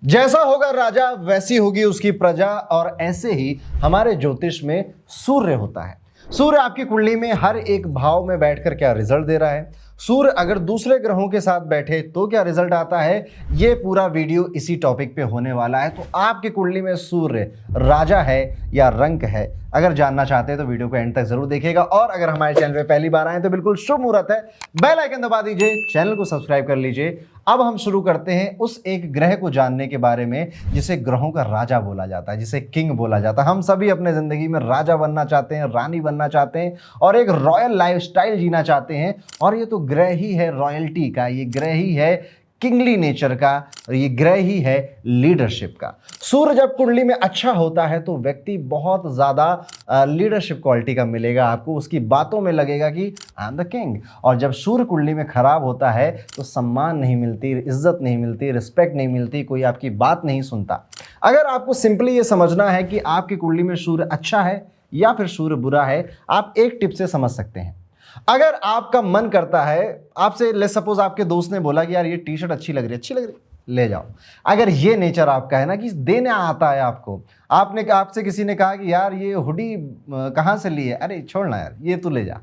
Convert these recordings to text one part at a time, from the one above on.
जैसा होगा राजा वैसी होगी उसकी प्रजा। और ऐसे ही हमारे ज्योतिष में सूर्य होता है। सूर्य आपकी कुंडली में हर एक भाव में बैठकर क्या रिजल्ट दे रहा है, सूर्य अगर दूसरे ग्रहों के साथ बैठे तो क्या रिजल्ट आता है, ये पूरा वीडियो इसी टॉपिक पे होने वाला है। तो आपकी कुंडली में सूर्य राजा है या रंक है, अगर जानना चाहते हैं तो वीडियो को एंड तक जरूर देखिएगा। और अगर हमारे चैनल पे पहली बार आए तो बिल्कुल शुभ मुहूर्त है, बेल आइकन दबा दीजिए, चैनल को सब्सक्राइब कर लीजिए। अब हम शुरू करते हैं उस एक ग्रह को जानने के बारे में जिसे ग्रहों का राजा बोला जाता है, जिसे किंग बोला जाता है। हम सभी अपने जिंदगी में राजा बनना चाहते हैं, रानी बनना चाहते हैं और एक रॉयल लाइफस्टाइल जीना चाहते हैं। और ये तो ग्रह ही है रॉयल्टी का, ये ग्रह ही है किंगली नेचर का, और ये ग्रह ही है लीडरशिप का। सूर्य जब कुंडली में अच्छा होता है तो व्यक्ति बहुत ज़्यादा लीडरशिप क्वालिटी का मिलेगा आपको, उसकी बातों में लगेगा कि आई एम द किंग। और जब सूर्य कुंडली में खराब होता है तो सम्मान नहीं मिलती, इज्जत नहीं मिलती, रिस्पेक्ट नहीं मिलती, कोई आपकी बात नहीं सुनता। अगर आपको सिंपली ये समझना है कि आपकी कुंडली में सूर्य अच्छा है या फिर सूर्य बुरा है, आप एक टिप से समझ सकते हैं। अगर आपका मन करता है, आपसे लेट्स सपोज आपके दोस्त ने बोला कि यार ये टी शर्ट अच्छी लग रही है, ले जाओ। अगर ये नेचर आपका है ना कि देना आता है आपको, आपसे किसी ने कहा कि यार ये हुडी कहाँ से ली है, अरे छोड़ना यार ये तू ले जा।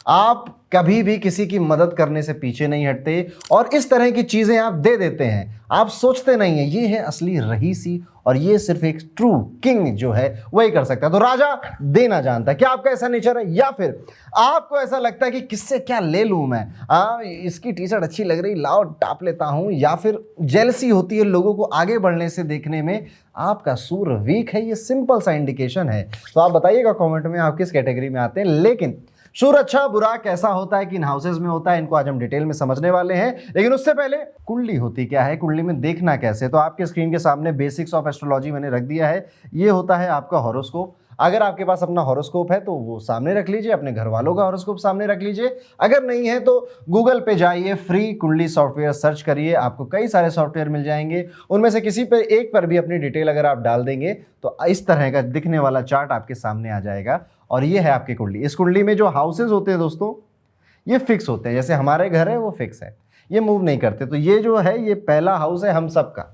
आप कभी भी किसी की मदद करने से पीछे नहीं हटते और इस तरह की चीजें आप दे देते हैं। आप सोचते नहीं है ये है असली रईसी और ये सिर्फ एक ट्रू किंग जो है वही कर सकता है। तो राजा देना जानता है। क्या आपका ऐसा नेचर है या फिर आपको ऐसा लगता है कि किससे क्या ले लूं मैं, इसकी टी शर्ट अच्छी लग रही, लाओ टाप लेता हूं, या फिर जेलसी होती है लोगों को आगे बढ़ने से देखने में, आपका सूर्य वीक है, ये सिंपल सा इंडिकेशन है। तो आप बताइएगा कमेंट में आप किस कैटेगरी में आते हैं। लेकिन सूर्य अच्छा बुरा कैसा होता है, किन हाउसेज में होता है, इनको आज हम डिटेल में समझने वाले हैं। लेकिन उससे पहले कुंडली होती क्या है, कुंडली में देखना कैसे। तो आपके स्क्रीन के सामने बेसिक्स ऑफ एस्ट्रोलॉजी मैंने रख दिया है। ये होता है आपका हॉरोस्कोप। अगर आपके पास अपना हॉरोस्कोप है तो वो सामने रख लीजिए, अपने घर वालों का हॉरोस्कोप सामने रख लीजिए। अगर नहीं है तो गूगल पे जाइए, फ्री कुंडली सॉफ्टवेयर सर्च करिए, आपको कई सारे सॉफ्टवेयर मिल जाएंगे। उनमें से किसी पे एक पर भी अपनी डिटेल अगर आप डाल देंगे तो इस तरह का दिखने वाला चार्ट आपके सामने आ जाएगा। और ये है आपकी कुंडली। इस कुंडली में जो हाउसेज होते हैं दोस्तों, ये फिक्स होते हैं। जैसे हमारे घर है वो फिक्स है, ये मूव नहीं करते। तो ये जो है ये पहला हाउस है हम सबका।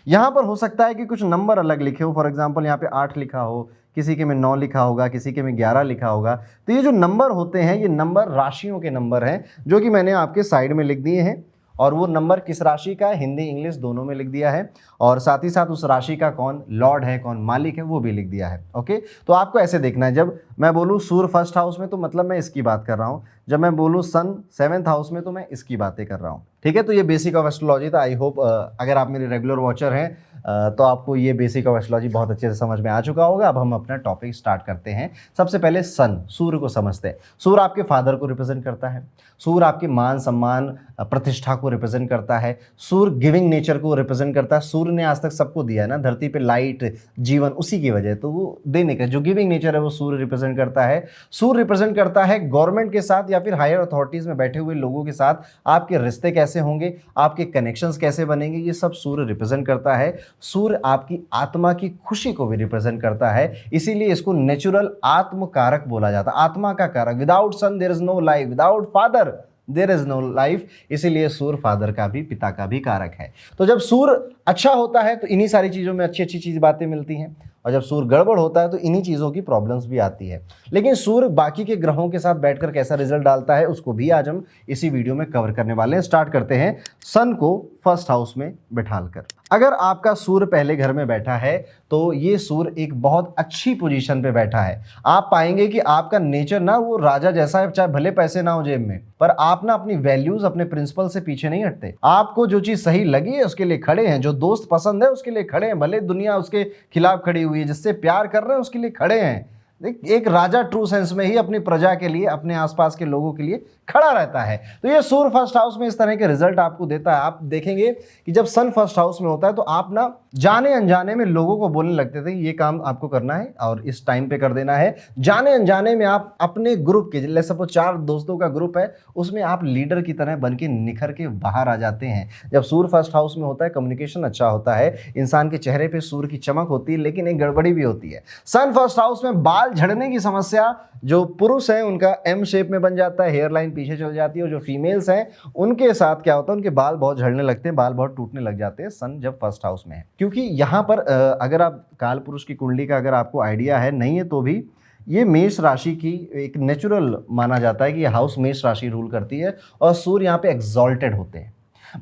यहाँ पर हो सकता है कि कुछ नंबर अलग लिखे हो, फॉर एग्जांपल यहाँ पे 8 लिखा हो, किसी के में 9 लिखा होगा, किसी के में 11 लिखा होगा। तो ये जो नंबर होते हैं ये नंबर राशियों के नंबर हैं, जो कि मैंने आपके साइड में लिख दिए हैं। और वो नंबर किस राशि का है, हिंदी इंग्लिश दोनों में लिख दिया है। और साथ ही साथ उस राशि का कौन लॉर्ड है, कौन मालिक है, वो भी लिख दिया है। ओके, तो आपको ऐसे देखना है। जब मैं बोलूँ सूर्य फर्स्ट हाउस में तो मतलब मैं इसकी बात कर रहा हूँ, जब मैं बोलूँ सन 7th हाउस में तो मैं इसकी बातें कर रहा हूँ। ठीक है, तो ये बेसिक ऑफ एस्ट्रोलॉजी था। आई होप अगर आप मेरे रेगुलर वॉचर हैं तो आपको ये बेसिक ऑफ एस्ट्रोलॉजी बहुत अच्छे से समझ में आ चुका होगा। अब हम अपना टॉपिक स्टार्ट करते हैं। सबसे पहले सन, सूर्य को समझते हैं। सूर्य आपके फादर को रिप्रेजेंट करता है, सूर्य आपके मान सम्मान प्रतिष्ठा को रिप्रेजेंट करता है, सूर्य गिविंग नेचर को रिप्रेजेंट करता है। सूर्य ने आज तक सबको दिया है ना धरती पे लाइट, जीवन, उसी की वजह, तो वो देने का जो गिविंग नेचर है वो सूर्य रिप्रेजेंट करता है। सूर्य रिप्रेजेंट करता है गवर्नमेंट के साथ या फिर हायर अथॉरिटीज में बैठे हुए लोगों के साथ आपके रिश्ते कैसे होंगे, आपके कनेक्शंस कैसे बनेंगे, ये सब सूर्य रिप्रेजेंट करता है। सूर्य आपकी आत्मा की खुशी को भी रिप्रेजेंट करता है, इसीलिए इसको नेचुरल आत्म कारक बोला जाता है, आत्मा का कारक। Without son there is no life, without father there is no life. इसीलिए सूर्य फादर का भी, पिता का भी कारक है। तो जब सूर्य अच्छा होता है तो इन्हीं सारी चीजों में अच्छी अच्छी चीज बातें मिलती हैं, और जब सूर्य गड़बड़ होता है तो इन्हीं चीज़ों की प्रॉब्लम्स भी आती है। लेकिन सूर्य बाकी के ग्रहों के साथ बैठकर कैसा रिजल्ट डालता है उसको भी आज हम इसी वीडियो में कवर करने वाले हैं। स्टार्ट करते हैं सन को फर्स्ट हाउस में बैठाकर। अगर आपका सूर्य पहले घर में बैठा है तो ये सूर्य एक बहुत अच्छी पोजीशन पे बैठा है। आप पाएंगे कि आपका नेचर ना वो राजा जैसा है, चाहे भले पैसे ना हो जेब में, पर आप ना अपनी वैल्यूज, अपने प्रिंसिपल से पीछे नहीं हटते। आपको जो चीज सही लगी है उसके लिए खड़े हैं, जो दोस्त पसंद है उसके लिए खड़े हैं, भले दुनिया उसके खिलाफ खड़ी हुई है, जिससे प्यार कर रहे हैं उसके लिए खड़े हैं। एक राजा ट्रू सेंस में ही अपनी प्रजा के लिए, अपने आसपास के लोगों के लिए खड़ा रहता है। तो ये सूर्य फर्स्ट हाउस में इस तरह के रिजल्ट आपको देता है। आप देखेंगे कि जब सन फर्स्ट हाउस में होता है तो आप ना जाने अनजाने में लोगों को बोलने लगते थे ये काम आपको करना है और इस टाइम पे कर देना है। जाने अनजाने में आप अपने ग्रुप के, जैसे सपोज 4 दोस्तों का ग्रुप है, उसमें आप लीडर की तरह बन के निखर के बाहर आ जाते हैं। जब सूर्य फर्स्ट हाउस में होता है कम्युनिकेशन अच्छा होता है, इंसान के चेहरे पर सूर्य की चमक होती है, लेकिन एक गड़बड़ी भी होती है। सन फर्स्ट हाउस में बाल बाल झड़ने की समस्या जो पुरुष हैं उनका एम शेप में बन जाता है, हेयर लाइन पीछे चल जाती है, और जो फीमेल्स हैं उनके साथ क्या होता है, उनके बाल बहुत झड़ने लगते हैं, बाल बहुत टूटने लग जाते हैं सन जब फर्स्ट हाउस में है। क्योंकि यहाँ पर अगर आप काल पुरुष की कुंडली का अगर आपको आइडिया है, नहीं है तो भी ये मेष राशि की एक नेचुरल माना जाता है कि ये हाउस मेष राशि रूल करती है और सूर्य यहाँ पे एग्जॉल्टेड होते हैं।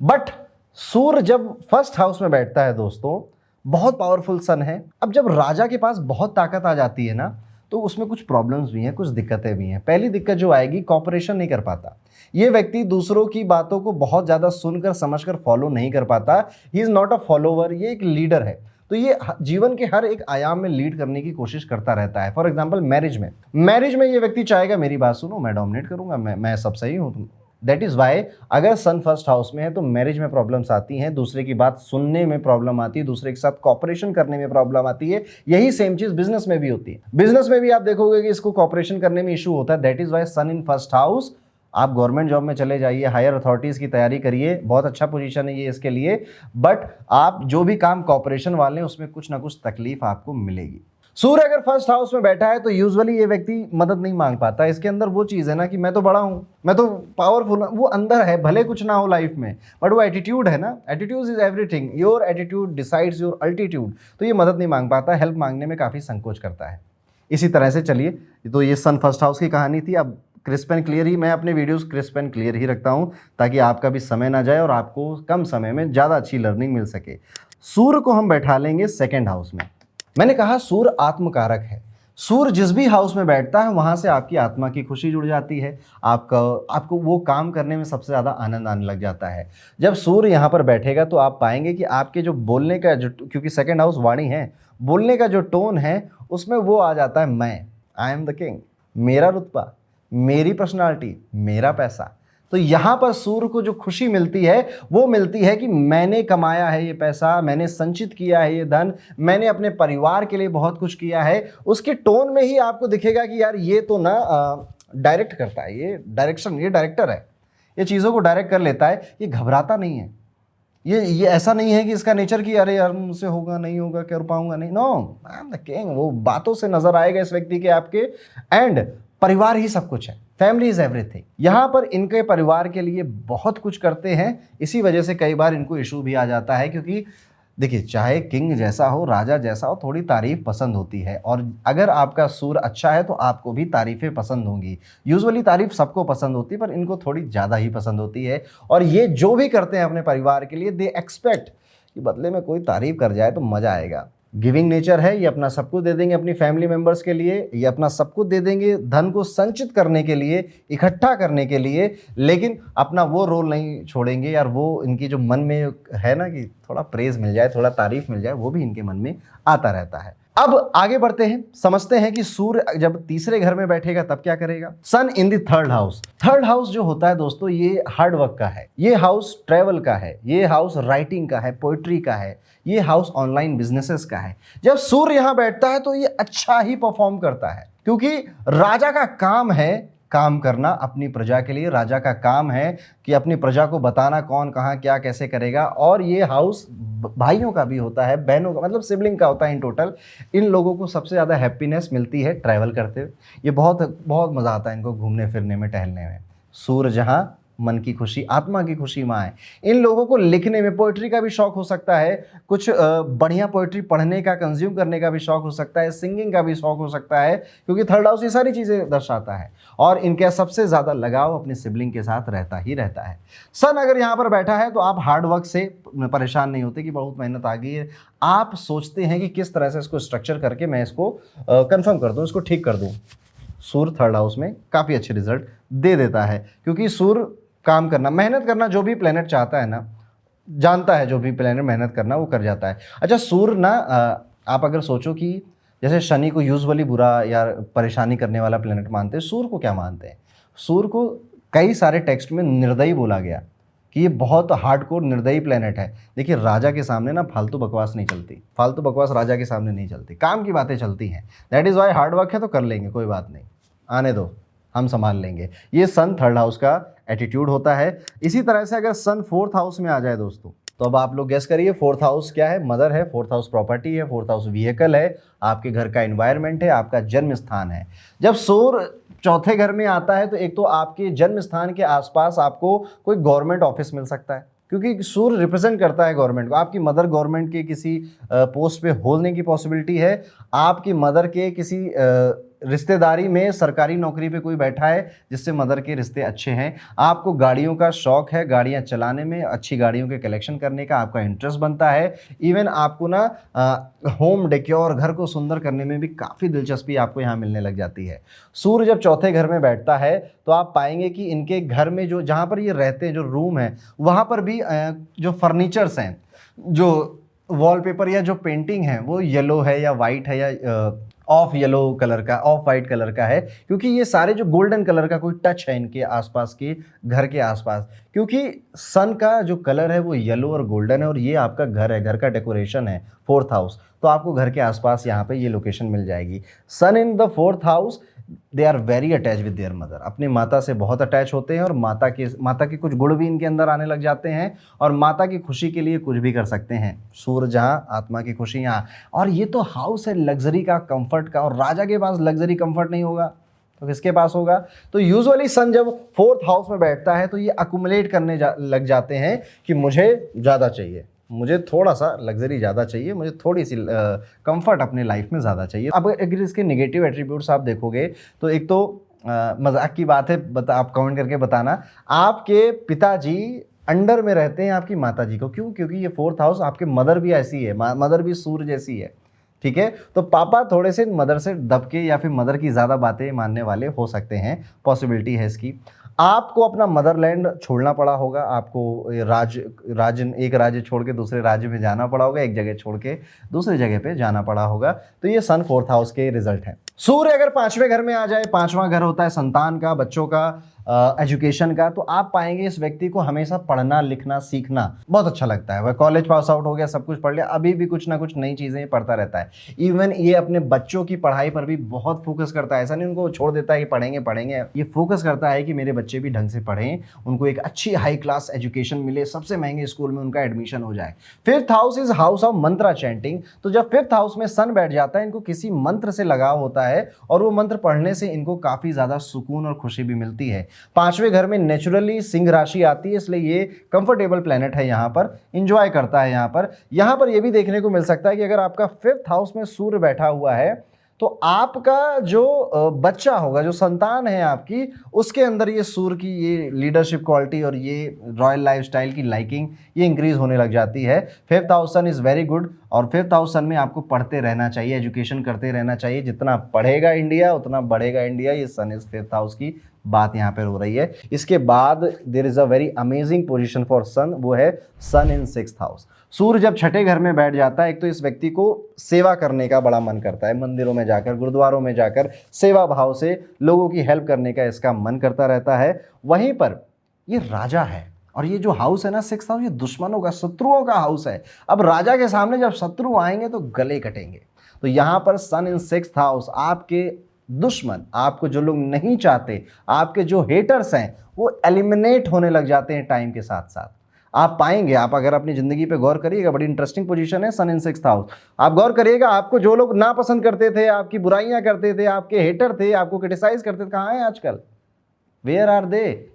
बट सूर्य जब फर्स्ट हाउस में बैठता है दोस्तों, बहुत पावरफुल सन है। अब जब राजा के पास बहुत ताकत आ जाती है ना, तो उसमें कुछ प्रॉब्लम्स भी हैं, कुछ दिक्कतें भी हैं। पहली दिक्कत जो आएगी, कॉपरेशन नहीं कर पाता। ये व्यक्ति दूसरों की बातों को बहुत ज़्यादा सुनकर समझकर फॉलो नहीं कर पाता। He is not a follower, ये एक लीडर है। तो ये जीवन के हर एक आयाम में लीड करने की कोशिश करता रहता है। फॉर एग्जाम्पल मैरिज में ये व्यक्ति चाहेगा मेरी बात सुनो, मैं डोमिनेट करूंगा, मैं सब सही हूँ। दैट इज वाई अगर सन फर्स्ट हाउस में है तो मैरिज में प्रॉब्लम्स आती हैं, दूसरे की बात सुनने में प्रॉब्लम आती है, दूसरे के साथ कॉपरेशन करने में प्रॉब्लम आती है। यही सेम चीज बिजनेस में भी होती है। बिजनेस में भी आप देखोगे कि इसको कॉपरेशन करने में इशू होता है। That is why sun in first house. आप गवर्नमेंट जॉब में चले जाइए, हायर अथॉरिटीज़ की तैयारी करिए, बहुत अच्छा पोजीशन है ये इसके लिए। बट आप जो भी काम कॉपरेशन वाले हैं उसमें कुछ ना कुछ तकलीफ आपको मिलेगी। सूर्य अगर फर्स्ट हाउस में बैठा है तो यूजुअली ये व्यक्ति मदद नहीं मांग पाता। इसके अंदर वो चीज़ है ना कि मैं तो बड़ा हूँ, मैं तो पावरफुल हूँ, वो अंदर है, भले कुछ ना हो लाइफ में, बट वो एटीट्यूड है ना। Attitude is everything, your attitude decides your altitude. तो ये मदद नहीं मांग पाता, हेल्प मांगने में काफ़ी संकोच करता है। इसी तरह से चलिए, तो ये सन फर्स्ट हाउस की कहानी थी। अब क्रिस्प एंड क्लियर ही, मैं अपने वीडियोस क्रिस्प एंड क्लियर ही रखता हूं ताकि आपका भी समय ना जाए और आपको कम समय में ज़्यादा अच्छी लर्निंग मिल सके। सूर्य को हम बैठा लेंगे सेकंड हाउस में। मैंने कहा सूर्य आत्मकारक है। सूर्य जिस भी हाउस में बैठता है वहां से आपकी आत्मा की खुशी जुड़ जाती है, आपको वो काम करने में सबसे ज़्यादा आनंद आने लग जाता है। जब सूर्य यहाँ पर बैठेगा तो आप पाएंगे कि आपके जो बोलने का जो, क्योंकि सेकंड हाउस वाणी है, बोलने का जो टोन है उसमें वो आ जाता है, मैं, आई एम द किंग, मेरा रुतबा, मेरी पर्सनालिटी, मेरा पैसा। तो यहाँ पर सूर्य को जो खुशी मिलती है वो मिलती है कि मैंने कमाया है ये पैसा, मैंने संचित किया है ये धन, मैंने अपने परिवार के लिए बहुत कुछ किया है। उसके टोन में ही आपको दिखेगा कि यार ये तो ना डायरेक्ट करता है, ये डायरेक्टर है, ये चीज़ों को डायरेक्ट कर लेता है, ये घबराता नहीं है। ये ऐसा नहीं है कि इसका नेचर कि अरे यार मुझसे होगा नहीं होगा, कर पाऊंगा नहीं। No, I am the king. वो बातों से नजर आएगा इस व्यक्ति के आपके। एंड परिवार ही सब कुछ है, फैमिली इज एवरीथिंग। यहाँ पर इनके परिवार के लिए बहुत कुछ करते हैं। इसी वजह से कई बार इनको इशू भी आ जाता है, क्योंकि देखिए चाहे किंग जैसा हो, राजा जैसा हो, थोड़ी तारीफ पसंद होती है। और अगर आपका सूर्य अच्छा है तो आपको भी तारीफें पसंद होंगी। यूजुअली तारीफ सबको पसंद होती है, पर इनको थोड़ी ज़्यादा ही पसंद होती है। और ये जो भी करते हैं अपने परिवार के लिए, दे एक्सपेक्ट कि बदले में कोई तारीफ कर जाए तो मज़ा आएगा। गिविंग नेचर है, ये अपना सब कुछ दे देंगे अपनी फैमिली मेंबर्स के लिए, ये अपना सब कुछ दे देंगे धन को संचित करने के लिए, इकट्ठा करने के लिए, लेकिन अपना वो रोल नहीं छोड़ेंगे यार। वो इनकी जो मन में है ना कि थोड़ा प्रेज मिल जाए, थोड़ा तारीफ मिल जाए, वो भी इनके मन में आता रहता है। अब आगे बढ़ते हैं, समझते हैं कि सूर्य जब तीसरे घर में बैठेगा तब क्या करेगा। Sun in the third house. Third house जो होता है दोस्तों, ये हार्ड वर्क का है, ये हाउस ट्रेवल का है, ये हाउस राइटिंग का है, पोइट्री का है, ये हाउस ऑनलाइन बिजनेसेस का है। जब सूर्य यहां बैठता है तो ये अच्छा ही परफॉर्म करता है, क्योंकि राजा का काम है काम करना अपनी प्रजा के लिए। राजा का काम है कि अपनी प्रजा को बताना कौन कहाँ क्या कैसे करेगा। और ये हाउस भाइयों का भी होता है, बहनों का, मतलब सिबलिंग का होता है इन टोटल। इन लोगों को सबसे ज़्यादा हैप्पीनेस मिलती है ट्रैवल करते हुए। ये बहुत बहुत मज़ा आता है इनको घूमने फिरने में, टहलने में। सूर्य जहाँ, मन की खुशी, आत्मा की खुशी वहाँ है। इन लोगों को लिखने में, पोइट्री का भी शौक हो सकता है, कुछ बढ़िया पोइट्री पढ़ने का, कंज्यूम करने का भी शौक हो सकता है, सिंगिंग का भी शौक हो सकता है, क्योंकि थर्ड हाउस ये सारी चीज़ें दर्शाता है। और इनका सबसे ज़्यादा लगाव अपने सिबलिंग के साथ रहता ही रहता है। सन अगर यहाँ पर बैठा है तो आप हार्ड वर्क से परेशान नहीं होते कि बहुत मेहनत आ गई है। आप सोचते हैं कि किस तरह से इसको स्ट्रक्चर करके मैं इसको कन्फर्म कर दूँ, इसको ठीक कर दूँ। सूर्य थर्ड हाउस में काफ़ी अच्छे रिजल्ट दे देता है, क्योंकि सूर्य काम करना, मेहनत करना, जो भी प्लेनेट चाहता है ना, जानता है जो भी प्लेनेट मेहनत करना वो कर जाता है। अच्छा सूर्य ना, आप अगर सोचो कि जैसे शनि को यूजुअली बुरा या परेशानी करने वाला प्लेनेट मानते हैं, सूर्य को क्या मानते हैं? सूर्य को कई सारे टेक्स्ट में निर्दयी बोला गया कि ये बहुत हार्डकोर निर्दयी प्लेनेट है। देखिए राजा के सामने ना फालतू बकवास नहीं चलती, फालतू बकवास राजा के सामने नहीं चलती, काम की बातें चलती हैं। That is why hard work है तो कर लेंगे, कोई बात नहीं, आने दो, हम संभाल लेंगे। ये सन थर्ड हाउस का एटीट्यूड होता है। इसी तरह से अगर सन फोर्थ हाउस में आ जाए दोस्तों, तो अब आप लोग गेस करिए फोर्थ हाउस क्या है? मदर है, फोर्थ हाउस प्रॉपर्टी है, फोर्थ हाउस व्हीकल है, आपके घर का एनवायरनमेंट है, आपका जन्म स्थान है। जब सूर्य चौथे घर में आता है तो एक तो आपके जन्म स्थान के आसपास आपको कोई गवर्नमेंट ऑफिस मिल सकता है, क्योंकि सूर्य रिप्रेजेंट करता है गवर्नमेंट को। आपकी मदर गवर्नमेंट के किसी पोस्ट पे होने की पॉसिबिलिटी है, आपकी मदर के किसी रिश्तेदारी में सरकारी नौकरी पे कोई बैठा है जिससे मदर के रिश्ते अच्छे हैं, आपको गाड़ियों का शौक है, गाड़ियां चलाने में, अच्छी गाड़ियों के कलेक्शन करने का आपका इंटरेस्ट बनता है, इवन आपको ना होम डेकोर, घर को सुंदर करने में भी काफ़ी दिलचस्पी आपको यहाँ मिलने लग जाती है। सूर्य जब चौथे घर में बैठता है तो आप पाएंगे कि इनके घर में जो जहाँ पर ये रहते हैं, जो रूम है, वहाँ पर भी जो फर्नीचर्स हैं, जो वॉलपेपर या जो पेंटिंग है वो येलो है या वाइट है या ऑफ येलो कलर का, ऑफ वाइट कलर का है, क्योंकि ये सारे जो गोल्डन कलर का कोई टच है इनके आसपास के घर के आसपास, क्योंकि सन का जो कलर है वो येलो और गोल्डन है और ये आपका घर है, घर का डेकोरेशन है फोर्थ हाउस, तो आपको घर के आसपास यहाँ पे ये लोकेशन मिल जाएगी। Sun in the fourth house, they are very attach with their mother, अपनी माता से बहुत अटैच होते हैं और माता के कुछ गुण भी इनके अंदर आने लग जाते हैं और माता की खुशी के लिए कुछ भी कर सकते हैं। सूर्य जहाँ, आत्मा की खुशी यहाँ। और ये तो हाउस है लग्जरी का, कंफर्ट का, और राजा के पास लग्जरी कंफर्ट नहीं होगा तो किसके पास होगा? तो यूजुअली सन जब फोर्थ हाउस में बैठता है तो ये अकुमुलेट करने लग जाते हैं कि मुझे ज़्यादा चाहिए, मुझे थोड़ा सा लग्जरी ज़्यादा चाहिए, मुझे थोड़ी सी कंफर्ट अपने लाइफ में ज़्यादा चाहिए। अब अगर इसके नेगेटिव एट्रीब्यूट्स आप देखोगे तो एक तो मजाक की बात है, आप कमेंट करके बताना, आपके पिताजी अंडर में रहते हैं आपकी माताजी को। क्यों? क्योंकि ये फोर्थ हाउस, आपके मदर भी ऐसी है, मदर भी सूर्य जैसी है, ठीक है? तो पापा थोड़े से मदर से दबके या फिर मदर की ज़्यादा बातें मानने वाले हो सकते हैं, पॉसिबिलिटी है इसकी। आपको अपना मदरलैंड छोड़ना पड़ा होगा, आपको एक राज्य छोड़ के दूसरे राज्य में जाना पड़ा होगा, एक जगह छोड़ के दूसरी जगह पे जाना पड़ा होगा, तो ये सन फोर्थ हाउस के रिजल्ट हैं। सूर्य अगर पांचवें घर में आ जाए, पांचवा घर होता है संतान का, बच्चों का, एजुकेशन का, तो आप पाएंगे इस व्यक्ति को हमेशा पढ़ना लिखना सीखना बहुत अच्छा लगता है। वह कॉलेज पास आउट हो गया, सब कुछ पढ़ लिया, अभी भी कुछ ना कुछ नई चीज़ें पढ़ता रहता है। इवन ये अपने बच्चों की पढ़ाई पर भी बहुत फोकस करता है, ऐसा नहीं उनको छोड़ देता है कि पढ़ेंगे पढ़ेंगे, ये फोकस करता है कि मेरे बच्चे भी ढंग से पढ़ें, उनको एक अच्छी हाई क्लास एजुकेशन मिले, सबसे महंगे स्कूल में उनका एडमिशन हो जाए। Fifth house is house of Mantra chanting, तो जब फिफ्थ हाउस में सन बैठ जाता है, इनको किसी मंत्र से लगाव होता है और वो मंत्र पढ़ने से इनको काफ़ी ज़्यादा सुकून और खुशी भी मिलती है। पांचवें घर में नेचुरली सिंह राशि आती है, इसलिए ये कंफर्टेबल प्लेनेट है, यहाँ पर इंजॉय करता है। यहाँ पर ये भी देखने को मिल सकता है कि अगर आपका फिफ्थ हाउस में सूर्य बैठा हुआ है तो आपका जो बच्चा होगा, जो संतान है आपकी, उसके अंदर ये सूर्य की ये लीडरशिप क्वालिटी और ये रॉयल लाइफस्टाइल की लाइकिंग ये इंक्रीज होने लग जाती है। Fifth house sun is very good, और फिफ्थ हाउस सन में आपको पढ़ते रहना चाहिए, एजुकेशन करते रहना चाहिए, जितना पढ़ेगा इंडिया उतना बढ़ेगा इंडिया, ये सन इज फिफ्थ हाउस की बात यहाँ पर हो रही है। इसके बाद there is a very amazing position for sun, वो है सन इन सिक्स्थ हाउस। सूर्य जब छठे घर में बैठ जाता है, एक तो इस व्यक्ति को सेवा करने का बड़ा मन करता है, मंदिरों में जाकर, गुरुद्वारों में जाकर सेवा भाव से लोगों की हेल्प करने का इसका मन करता रहता है। वहीं पर ये राजा है, और ये जो हाउस है ना सिक्स्थ हाउस, ये दुश्मनों का, शत्रुओं का हाउस है। अब राजा के सामने जब शत्रु आएंगे तो गले कटेंगे। तो यहाँ पर सन इन सिक्स्थ हाउस, आपके दुश्मन, आपको जो लोग नहीं चाहते, आपके जो हेटर्स हैं, वो एलिमिनेट होने लग जाते हैं टाइम के साथ साथ। आप पाएंगे, आप अगर अपनी जिंदगी पे गौर करिएगा, बड़ी इंटरेस्टिंग पोजीशन है सन इन सिक्स्थ हाउस। आप गौर करिएगा, आपको जो लोग नापसंद करते थे, आपकी बुराइयां करते थे, आपके हेटर थे, आपको क्रिटिसाइज करते थे, कहाँ हैं आजकल? Where are they?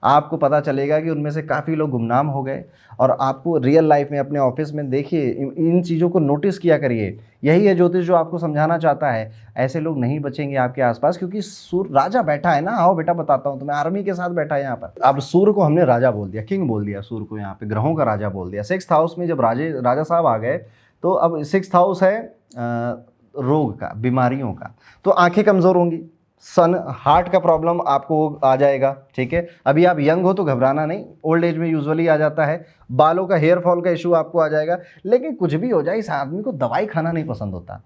आपको पता चलेगा कि उनमें से काफ़ी लोग गुमनाम हो गए। और आपको रियल लाइफ में, अपने ऑफिस में देखिए, इन चीज़ों को नोटिस किया करिए। यही है ज्योतिष जो आपको समझाना चाहता है। ऐसे लोग नहीं बचेंगे आपके आसपास, क्योंकि सूर्य राजा बैठा है ना। आओ बेटा बताता हूँ तुम्हें, आर्मी के साथ बैठा है यहाँ पर। अब सूर्य को हमने राजा बोल दिया, किंग बोल दिया सूर्य को, यहाँ पे ग्रहों का राजा बोल दिया। सिक्स्थ हाउस में जब राजा साहब आ गए, तो अब सिक्स्थ हाउस है रोग का, बीमारियों का, तो आंखें कमज़ोर होंगी। सन हार्ट का प्रॉब्लम आपको आ जाएगा, ठीक है। अभी आप यंग हो तो घबराना नहीं, ओल्ड एज में यूजुअली आ जाता है। बालों का, हेयर फॉल का इशू आपको आ जाएगा। लेकिन कुछ भी हो जाए, इस आदमी को दवाई खाना नहीं पसंद होता।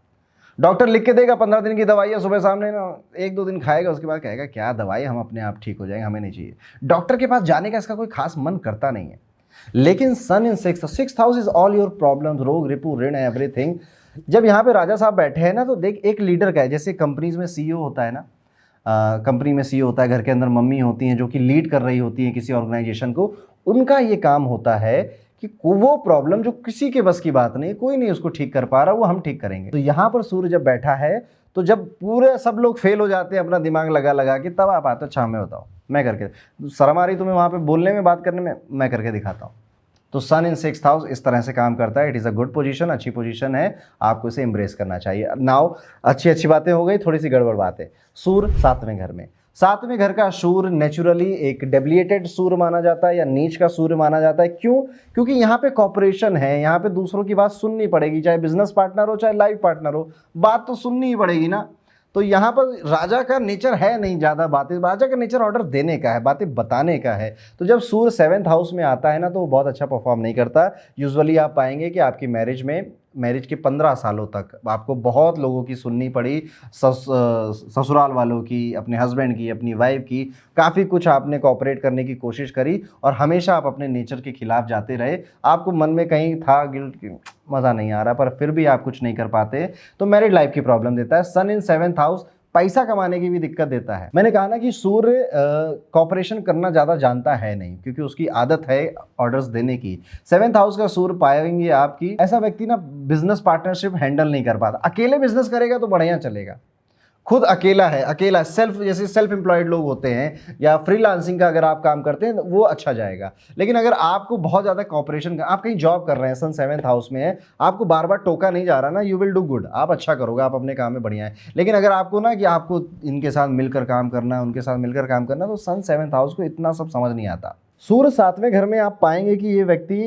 डॉक्टर लिख के देगा 15 दिन की दवाई है, सुबह सामने ना 1-2 दिन खाएगा, उसके बाद कहेगा क्या दवाई, हम अपने आप ठीक हो जाएंगे, हमें नहीं चाहिए। डॉक्टर के पास जाने का इसका कोई खास मन करता नहीं है। लेकिन sun in sixth house is all your problem, रोग, रिपू, ऋण, एवरीथिंग। जब यहाँ पे राजा साहब बैठे हैं ना, तो देख, एक लीडर का है, जैसे कंपनीज में सीईओ होता है ना, कंपनी में सीईओ होता है, घर के अंदर मम्मी होती हैं जो कि लीड कर रही होती हैं किसी ऑर्गेनाइजेशन को। उनका ये काम होता है कि वो प्रॉब्लम जो किसी के बस की बात नहीं, कोई नहीं उसको ठीक कर पा रहा, वो हम ठीक करेंगे। तो यहाँ पर सूर्य जब बैठा है तो जब पूरे सब लोग फेल हो जाते हैं अपना दिमाग लगा लगा के, तब आप आते हो अच्छा हमें बताओ, मैं करके, शर्म आ रही तुम्हें वहाँ पे बोलने में, बात करने में, मैं करके दिखाता हूँ। तो सन इन 6th हाउस इस तरह से काम करता है। It is a good position, अच्छी पोजीशन है, आपको इसे एम्ब्रेस करना चाहिए। नाउ अच्छी अच्छी बातें हो गई, थोड़ी सी गड़बड़ बात है। सूर्य 7वें घर में, 7वें घर का सूर्य नेचुरली एक डेबिलिएटेड सूर्य माना जाता है या नीच का सूर्य माना जाता है। क्यों? क्योंकि यहाँ पे कॉपरेशन है, यहाँ पे दूसरों की बात सुननी पड़ेगी, चाहे बिजनेस पार्टनर हो चाहे लाइफ पार्टनर हो, बात तो सुननी ही पड़ेगी ना। तो यहाँ पर राजा का नेचर है नहीं ज़्यादा बातें, राजा का नेचर ऑर्डर देने का है, बातें बताने का है। तो जब सूर्य 7th हाउस में आता है ना, तो वो बहुत अच्छा परफॉर्म नहीं करता। यूजुअली आप पाएंगे कि आपकी मैरिज के 15 सालों तक आपको बहुत लोगों की सुननी पड़ी, ससुराल वालों की, अपने हस्बैंड की, अपनी वाइफ की, काफ़ी कुछ आपने कोऑपरेट करने की कोशिश करी और हमेशा आप अपने नेचर के खिलाफ जाते रहे। आपको मन में कहीं था गिल्ट कि मज़ा नहीं आ रहा, पर फिर भी आप कुछ नहीं कर पाते। तो मैरिड लाइफ की प्रॉब्लम देता है। सन इन 7th हाउस पैसा कमाने की भी दिक्कत देता है। मैंने कहा ना कि सूर्य कॉपरेशन करना ज़्यादा जानता है नहीं, क्योंकि उसकी आदत है ऑर्डर्स देने की। 7th हाउस का सूर्य पाएंगे आपकी, ऐसा व्यक्ति ना बिजनेस पार्टनरशिप हैंडल नहीं कर पाता। अकेले बिजनेस करेगा तो बढ़िया चलेगा, खुद अकेला है, अकेला सेल्फ, जैसे सेल्फ एम्प्लॉयड लोग होते हैं या फ्रीलांसिंग का अगर आप काम करते हैं तो वो अच्छा जाएगा। लेकिन अगर आपको बहुत ज़्यादा कॉपरेशन, आप कहीं जॉब कर रहे हैं, सन 7th हाउस में है, आपको बार बार टोका नहीं जा रहा ना, यू विल डू गुड, आप अच्छा करोगे, आप अपने काम में बढ़िया है। लेकिन अगर आपको ना कि आपको इनके साथ मिलकर काम करना है, उनके साथ मिलकर काम करना, तो सन 7th हाउस को इतना सब समझ नहीं आता। सूर्य 7वें घर में आप पाएंगे कि ये व्यक्ति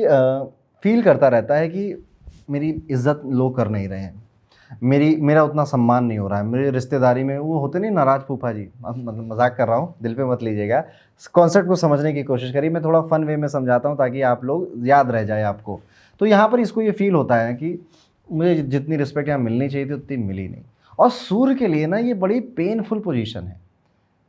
फील करता रहता है कि मेरी इज्जत लोग कर नहीं रहे हैं, मेरा उतना सम्मान नहीं हो रहा है, मेरी रिश्तेदारी में वो होते नहीं नाराज फूफा जी, मतलब मजाक कर रहा हूँ, दिल पे मत लीजिएगा, कॉन्सेप्ट को समझने की कोशिश करिए, मैं थोड़ा फन वे में समझाता हूँ ताकि आप लोग याद रह जाए आपको। तो यहाँ पर इसको ये फील होता है कि मुझे जितनी रिस्पेक्ट यहाँ मिलनी चाहिए थी उतनी मिली नहीं। और सूर्य के लिए ना ये बड़ी पेनफुल पोजीशन है,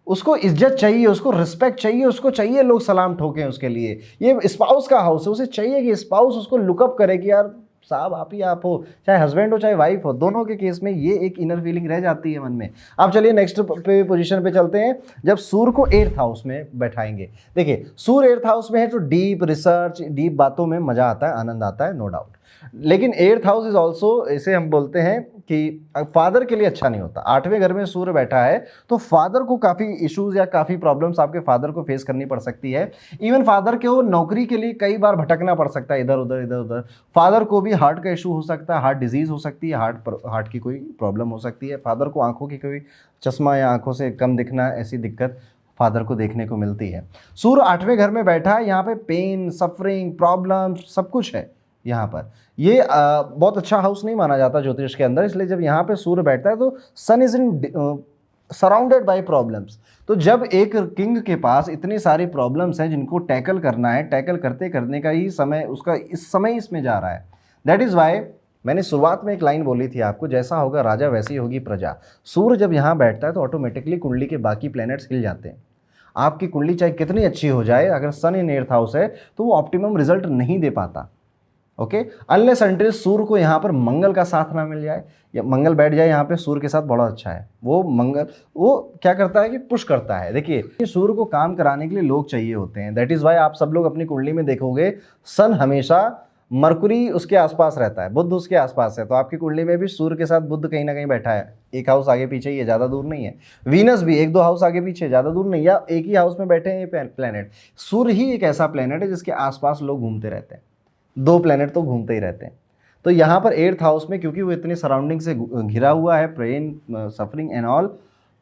उसको इज्जत चाहिए, उसको रिस्पेक्ट चाहिए, उसको चाहिए लोग सलाम ठोकें उसके लिए। ये स्पाउस का हाउस है, उसे चाहिए कि स्पाउस उसको लुकअप करे कि यार साहब आप ही आप हो, चाहे हस्बैंड हो चाहे वाइफ हो, दोनों के केस में ये एक इनर फीलिंग रह जाती है मन में। अब चलिए नेक्स्ट पोजीशन पे चलते हैं। जब सूर्य को 8th हाउस में बैठाएंगे, देखिए सूर्य 8th हाउस में है तो डीप रिसर्च, डीप बातों में मजा आता है, आनंद आता है, नो डाउट। लेकिन 8th हाउस इज ऑल्सो, इसे हम बोलते हैं कि फादर के लिए अच्छा नहीं होता। 8वें घर में सूर्य बैठा है तो फादर को काफ़ी इश्यूज या काफ़ी प्रॉब्लम्स आपके फादर को फेस करनी पड़ सकती है। इवन फादर को नौकरी के लिए कई बार भटकना पड़ सकता है इधर उधर इधर उधर। फादर को भी हार्ट का इशू हो सकता है, हार्ट डिजीज हो सकती है, हार्ट की कोई प्रॉब्लम हो सकती है। फादर को आंखों की कोई चश्मा या आंखों से कम दिखना, ऐसी दिक्कत फादर को देखने को मिलती है। सूर्य 8वें घर में बैठा है, यहाँ पे पेन, सफरिंग, प्रॉब्लम सब कुछ है यहाँ पर। ये बहुत अच्छा हाउस नहीं माना जाता ज्योतिष के अंदर, इसलिए जब यहाँ पे सूर्य बैठता है तो sun is in surrounded by problems. तो जब एक किंग के पास इतनी सारी प्रॉब्लम्स हैं जिनको टैकल करना है, टैकल करते करने का ही समय उसका इस समय इसमें जा रहा है। दैट इज़ वाई मैंने शुरुआत में एक लाइन बोली थी आपको, जैसा होगा राजा वैसी होगी प्रजा। सूर्य जब यहाँ बैठता है तो ऑटोमेटिकली कुंडली के बाकी प्लैनेट्स हिल जाते हैं। आपकी कुंडली चाहे कितनी अच्छी हो जाए, अगर सन इन 8th हाउस है तो वो ऑप्टिमम रिजल्ट नहीं दे पाता। ओके, अनलेस अनटिल सूर्य को यहाँ पर मंगल का साथ ना मिल जाए या मंगल बैठ जाए यहाँ पे सूर्य के साथ, बड़ा अच्छा है। वो मंगल वो क्या करता है कि पुश करता है। देखिए ये सूर्य को काम कराने के लिए लोग चाहिए होते हैं। दैट इज वाई आप सब लोग अपनी कुंडली में देखोगे सन हमेशा मरकुरी उसके आसपास रहता है, बुध उसके आसपास है। तो आपकी कुंडली में भी सूर्य के साथ बुध कहीं ना कहीं बैठा है, एक हाउस आगे पीछे ही है, ज़्यादा दूर नहीं है। वीनस भी 1-2 हाउस आगे पीछे, ज़्यादा दूर नहीं, या एक ही हाउस में बैठे हैं ये प्लैनेट। सूर्य ही एक ऐसा प्लैनेट है जिसके आसपास लोग घूमते रहते हैं, 2 प्लैनेट तो घूमते ही रहते हैं। तो यहाँ पर 8th हाउस में क्योंकि वो इतनी सराउंडिंग से घिरा हुआ है, pain, suffering and all,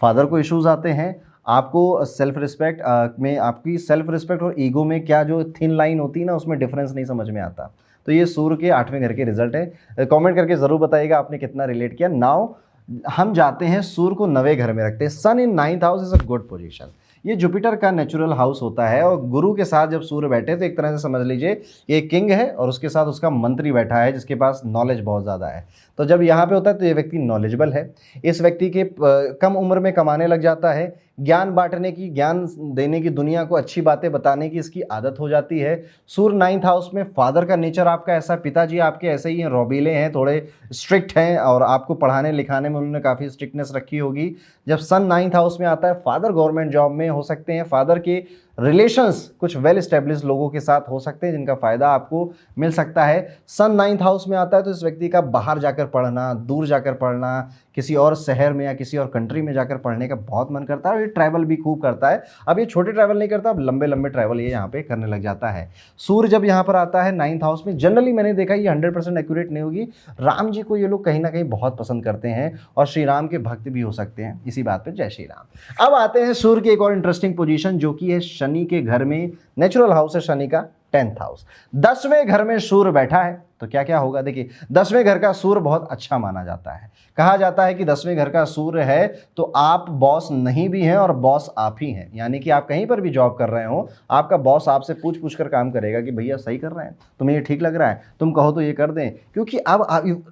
father को इश्यूज आते हैं। आपको सेल्फ रिस्पेक्ट में, आपकी सेल्फ रिस्पेक्ट और ईगो में क्या जो थिन लाइन होती है ना, उसमें डिफरेंस नहीं समझ में आता। तो ये सूर्य के 8वें घर के रिजल्ट है। कमेंट करके ज़रूर बताइएगा आपने कितना रिलेट किया। नाउ हम जाते हैं सूर्य को 9वें घर में रखते हैं। सन इन 9th house is a good position. ये जुपिटर का नेचुरल हाउस होता है और गुरु के साथ जब सूर्य बैठे तो एक तरह से समझ लीजिए ये किंग है और उसके साथ उसका मंत्री बैठा है जिसके पास नॉलेज बहुत ज़्यादा है। तो जब यहाँ पे होता है तो ये व्यक्ति नॉलेजेबल है। इस व्यक्ति के कम उम्र में कमाने लग जाता है, ज्ञान बांटने की, ज्ञान देने की, दुनिया को अच्छी बातें बताने की इसकी आदत हो जाती है। सूर्य 9th हाउस में, फादर का नेचर आपका ऐसा, पिताजी आपके ऐसे ही हैं, रौबीले हैं, थोड़े स्ट्रिक्ट हैं और आपको पढ़ाने लिखाने में उन्होंने काफ़ी स्ट्रिक्टनेस रखी होगी। जब सन 9th हाउस में आता है, फादर गवर्नमेंट जॉब में हो सकते हैं, फादर के रिलेशंस कुछ वेल एस्टेब्लिश लोगों के साथ हो सकते हैं जिनका फायदा आपको मिल सकता है। सन 9th हाउस में आता है तो इस व्यक्ति का बाहर जाकर पढ़ना, दूर जाकर पढ़ना, किसी और शहर में या किसी और कंट्री में जाकर पढ़ने का बहुत मन करता है और ये ट्रैवल भी खूब करता है। अब ये छोटे ट्रैवल नहीं करता, अब लंबे लंबे ट्रैवल ये यहाँ पे करने लग जाता है। सूर्य जब यहाँ पर आता है 9th हाउस में, जनरली मैंने देखा ये 100% एक्यूरेट नहीं होगी, राम जी को ये लोग कहीं ना कहीं बहुत पसंद करते हैं और श्री राम के भक्त भी हो सकते हैं। इसी बात पे जय श्री राम। अब आते हैं सूर्य की एक और इंटरेस्टिंग पोजीशन जो कि है शनि के घर में, नेचुरल हाउस है शनि का 10th हाउस। 10वें घर में सूर्य बैठा है तो क्या क्या होगा, देखिए 10वें घर का सूर्य बहुत अच्छा माना जाता है। कहा जाता है कि 10वें घर का सूर्य है तो आप बॉस नहीं भी हैं और बॉस आप ही हैं, यानी कि आप कहीं पर भी जॉब कर रहे हो, आपका बॉस आपसे पूछ पूछ कर काम करेगा कि भैया सही कर रहे हैं, तुम्हें ये ठीक लग रहा है, तुम कहो तो ये कर दें, क्योंकि अब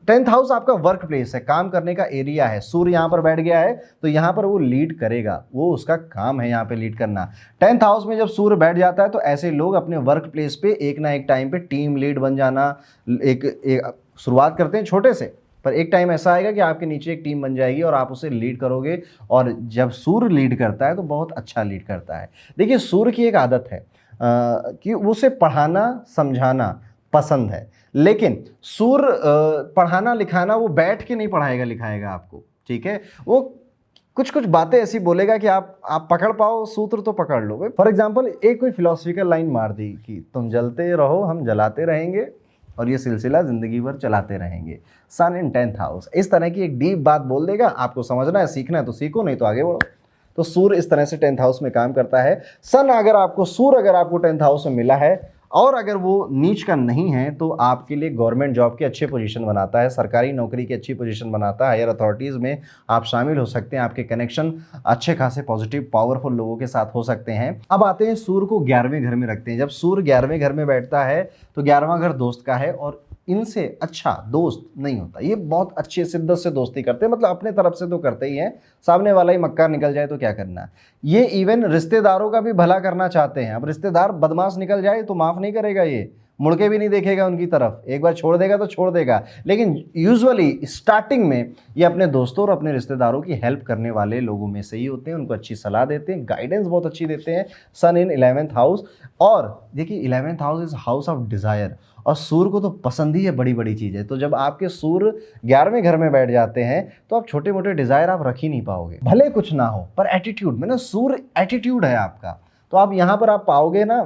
10th हाउस आपका वर्क प्लेस है, काम करने का एरिया है। सूर्य यहाँ पर बैठ गया है तो यहाँ पर वो लीड करेगा, वो उसका काम है यहाँ पे लीड करना। 10th हाउस में जब सूर्य बैठ जाता है तो ऐसे लोग अपने वर्क प्लेस पे एक ना एक टाइम पे टीम लीड बन जाना, एक शुरुआत करते हैं छोटे से, पर एक टाइम ऐसा आएगा कि आपके नीचे एक टीम बन जाएगी और आप उसे लीड करोगे। और जब सूर्य लीड करता है तो बहुत अच्छा लीड करता है। देखिए सूर्य की एक आदत है कि उसे पढ़ाना समझाना पसंद है, लेकिन सूर्य पढ़ाना लिखाना वो बैठ के नहीं पढ़ाएगा लिखाएगा आपको, ठीक है। वो कुछ कुछ बातें ऐसी बोलेगा कि आप पकड़ पाओ, सूत्र तो पकड़ लो। फॉर एग्जाम्पल एक कोई फिलोसफिकल लाइन मार दी कि तुम जलते रहो हम जलाते रहेंगे और ये सिलसिला जिंदगी भर चलाते रहेंगे, सन इन 10th हाउस, इस तरह की एक डीप बात बोल देगा। आपको समझना है, सीखना है तो सीखो, नहीं तो आगे बढ़ो। तो सूर्य इस तरह से 10th हाउस में काम करता है। सूर्य अगर आपको 10th हाउस में मिला है और अगर वो नीच का नहीं है तो आपके लिए गवर्नमेंट जॉब की अच्छी पोजीशन बनाता है, सरकारी नौकरी की अच्छी पोजीशन बनाता है, हायर अथॉरिटीज़ में आप शामिल हो सकते हैं, आपके कनेक्शन अच्छे खासे पॉजिटिव पावरफुल लोगों के साथ हो सकते हैं। अब आते हैं सूर्य को 11वें घर में रखते हैं। जब सूर्य 11वें घर में बैठता है तो 11वां घर दोस्त का है और इनसे अच्छा दोस्त नहीं होता। ये बहुत अच्छी शिद्दत से दोस्ती करते हैं, मतलब अपने तरफ से तो करते ही हैं, सामने वाला ही मक्कार निकल जाए तो क्या करना। ये इवन रिश्तेदारों का भी भला करना चाहते हैं। अब रिश्तेदार बदमाश निकल जाए तो माफ़ नहीं करेगा, ये मुड़ के भी नहीं देखेगा उनकी तरफ, एक बार छोड़ देगा तो छोड़ देगा। लेकिन यूजुअली स्टार्टिंग में ये अपने दोस्तों और अपने रिश्तेदारों की हेल्प करने वाले लोगों में से ही होते हैं, उनको अच्छी सलाह देते हैं, गाइडेंस बहुत अच्छी देते हैं। सन इन 11th हाउस, और देखिए 11th house is house of desire, और सूर्य को तो पसंद ही है बड़ी बड़ी चीज़ें। तो जब आपके सूर्य 11वें घर में बैठ जाते हैं तो आप छोटे मोटे डिज़ायर आप रख ही नहीं पाओगे, भले कुछ ना हो पर एटीट्यूड में ना, सूर्य एटीट्यूड है आपका, तो आप यहाँ पर आप पाओगे ना।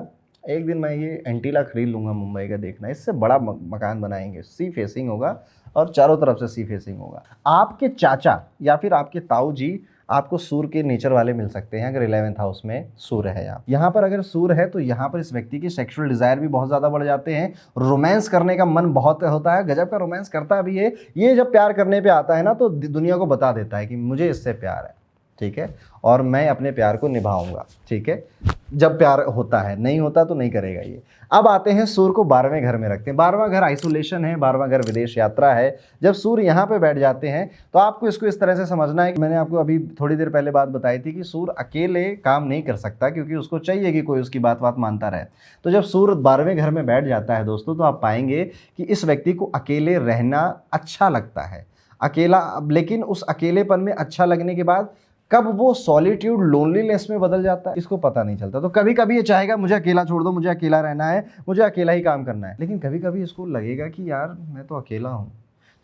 एक दिन मैं ये एंटीला खरीद लूँगा मुंबई का, देखना, इससे बड़ा मकान बनाएंगे, सी फेसिंग होगा और चारों तरफ से सी फेसिंग होगा। आपके चाचा या फिर आपके ताऊ जी आपको सूर्य के नेचर वाले मिल सकते हैं अगर 11th हाउस में सूर्य है। यहाँ पर अगर सूर्य है तो यहाँ पर इस व्यक्ति की सेक्सुअल डिजायर भी बहुत ज़्यादा बढ़ जाते हैं, रोमांस करने का मन बहुत होता है, गजब का रोमांस करता भी है ये। जब प्यार करने पे आता है ना तो दुनिया को बता देता है कि मुझे इससे प्यार है, ठीक है, और मैं अपने प्यार को निभाऊंगा, ठीक है। जब प्यार होता है, नहीं होता तो नहीं करेगा ये। अब आते हैं सूर्य को 12वें घर में रखते हैं। 12वां घर आइसोलेशन है, 12वां घर विदेश यात्रा है। जब सूर्य यहाँ पे बैठ जाते हैं तो आपको इसको इस तरह से समझना है कि मैंने आपको अभी थोड़ी देर पहले बात बताई थी कि सूर्य अकेले काम नहीं कर सकता, क्योंकि उसको चाहिए कि कोई उसकी बात मानता रहे। तो जब सूर्य 12वें घर में बैठ जाता है दोस्तों, तो आप पाएंगे कि इस व्यक्ति को अकेले रहना अच्छा लगता है, अकेला। लेकिन उस अकेलेपन में अच्छा लगने के बाद कब वो सॉलिट्यूड लोनलीनेस में बदल जाता है इसको पता नहीं चलता। तो कभी कभी ये चाहेगा मुझे अकेला छोड़ दो, मुझे अकेला रहना है, मुझे अकेला ही काम करना है, लेकिन कभी कभी इसको लगेगा कि यार मैं तो अकेला हूँ।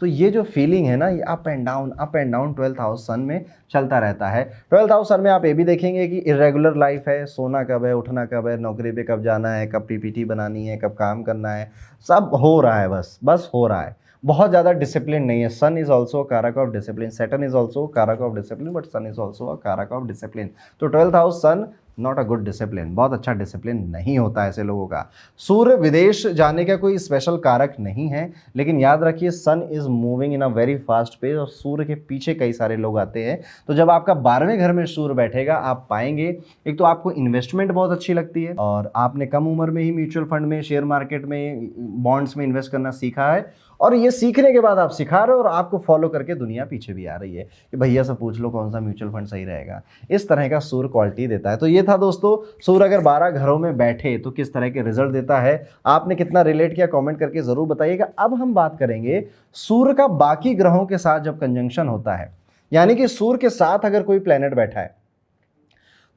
तो ये जो फीलिंग है ना, ये up and down 12th house sun में चलता रहता है। 12th हाउस सन में आप ये भी देखेंगे कि इरेगुलर लाइफ है, सोना कब है, उठना कब है, नौकरी पे कब जाना है, कब पीपीटी बनानी है, कब काम करना है, सब हो रहा है, बस हो रहा है। बहुत ज़्यादा डिसिप्लिन नहीं है। सन इज ऑल्सो कारक of discipline, Saturn is also कारक of discipline, but sun is also a कारक ऑफ डिसिप्लिन। तो 12th house sun not a good discipline, बहुत अच्छा डिसिप्लिन नहीं होता ऐसे लोगों का। सूर्य विदेश जाने का कोई स्पेशल कारक नहीं है, लेकिन याद रखिए sun is moving in a very fast pace और सूर्य के पीछे कई सारे लोग आते हैं। तो जब आपका 12वें घर में सूर्य बैठेगा, आप पाएंगे एक तो आपको इन्वेस्टमेंट बहुत अच्छी लगती है और आपने कम उम्र में ही म्यूचुअल फंड में, शेयर मार्केट में, बॉन्ड्स में इन्वेस्ट करना सीखा है, और ये सीखने के बाद आप सिखा रहे हो और आपको फॉलो करके दुनिया पीछे भी आ रही है कि भैया से पूछ लो कौन सा म्यूचुअल फंड सही रहेगा। इस तरह का सूर्य क्वालिटी देता है। तो ये था दोस्तों, सूर्य अगर 12 घरों में बैठे तो किस तरह के रिजल्ट देता है। आपने कितना रिलेट किया कमेंट करके जरूर बताइएगा। अब हम बात करेंगे सूर्य का बाकी ग्रहों के साथ जब कंजंक्शन होता है, यानी कि सूर्य के साथ अगर कोई प्लेनेट बैठा है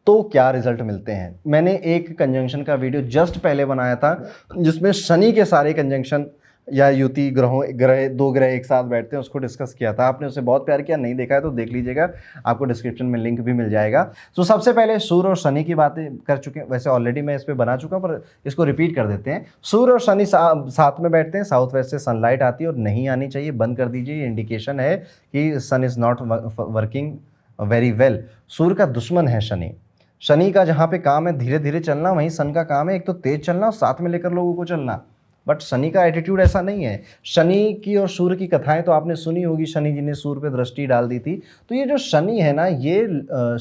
तो क्या रिजल्ट मिलते हैं। मैंने एक कंजंक्शन का वीडियो जस्ट पहले बनाया था जिसमें शनि के सारे कंजंक्शन या युति ग्रह 2 ग्रह एक साथ बैठते हैं उसको डिस्कस किया था। आपने उसे बहुत प्यार किया, नहीं देखा है तो देख लीजिएगा, आपको डिस्क्रिप्शन में लिंक भी मिल जाएगा। तो सबसे पहले सूर्य और शनि की बातें कर चुके हैं, वैसे ऑलरेडी मैं इस पर बना चुका हूँ पर इसको रिपीट कर देते हैं। सूर्य और शनि साथ में बैठते हैं, साउथ वेस्ट से सनलाइट आती है और नहीं आनी चाहिए, बंद कर दीजिए, ये इंडिकेशन है कि sun is not working very well. सूर्य का दुश्मन है शनि। शनि का जहाँ पे काम है धीरे धीरे चलना, वहीं सन का काम है एक तो तेज चलना और साथ में लेकर लोगों को चलना। बट शनि का एटीट्यूड ऐसा नहीं है। शनि की और सूर्य की कथाएं तो आपने सुनी होगी, शनि जी ने सूर्य पे दृष्टि डाल दी थी। तो ये जो शनि है ना, ये